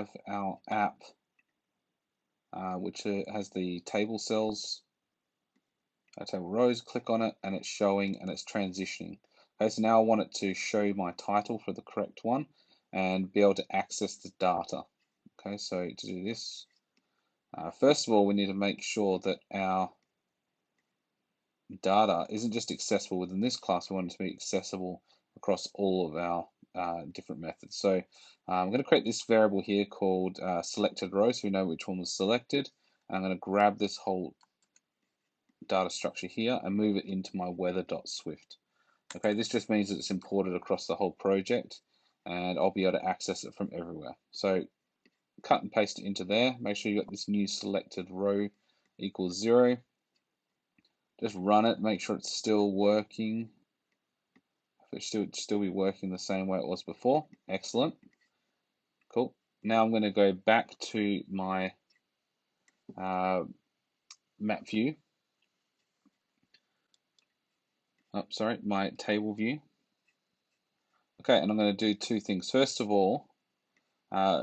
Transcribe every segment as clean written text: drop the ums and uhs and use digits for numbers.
have our app, which has the table cells, table rows. Click on it, and it's showing and it's transitioning. Okay, so now I want it to show my title for the correct one and be able to access the data. Okay, so to do this, first of all, we need to make sure that our data isn't just accessible within this class. We want it to be accessible across all of our different methods. So I'm going to create this variable here called selected row, so we know which one was selected. I'm going to grab this whole data structure here and move it into my weather.swift. Okay, this just means that it's imported across the whole project, and I'll be able to access it from everywhere. So cut and paste it into there. Make sure you got this new selected row equals 0. Just run it, make sure it's still working. If it should still be working the same way it was before. Excellent. Cool. Now I'm going to go back to my map view. Oh, sorry, my table view. Okay, and I'm going to do two things. First of all,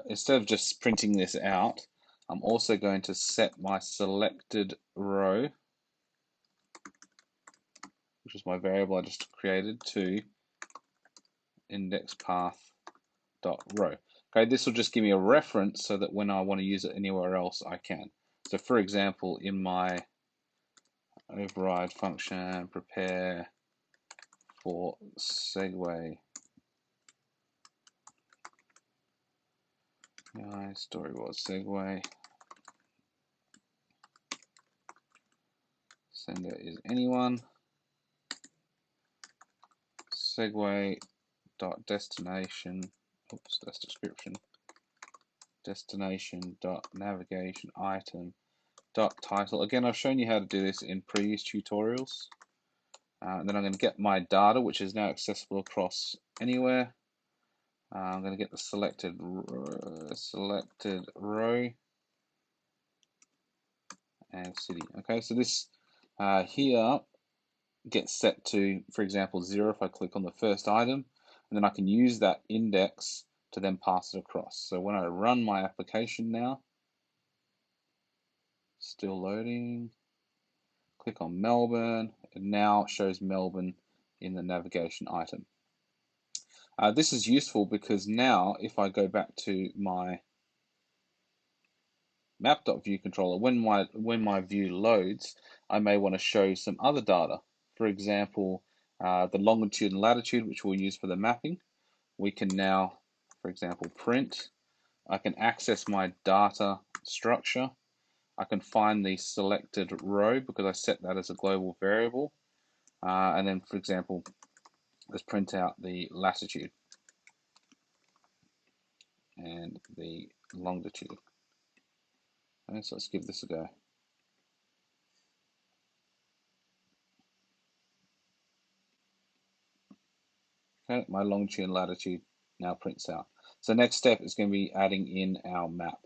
instead of just printing this out, I'm also going to set my selected row, which is my variable I just created, to index path dot row. Okay, this will just give me a reference so that when I want to use it anywhere else, I can. So for example, in my override function, prepare for segue. My story was segue. Sender is anyone. Segue dot destination. Oops, that's description. Destination dot navigation item dot title. Again, I've shown you how to do this in previous tutorials. And then I'm going to get my data, which is now accessible across anywhere. I'm going to get the selected row and city. Okay, so this here gets set to, for example, 0 if I click on the first item, and then I can use that index to then pass it across. So when I run my application now, still loading, click on Melbourne, it now shows Melbourne in the navigation item. This is useful because now if I go back to my map.view controller, when my view loads, I may want to show some other data. For example, the longitude and latitude, which we'll use for the mapping. We can now, for example, print. I can access my data structure. I can find the selected row because I set that as a global variable. And then, for example, let's print out the latitude and the longitude. Okay, so let's give this a go. Okay, my longitude and latitude now prints out. So next step is going to be adding in our map.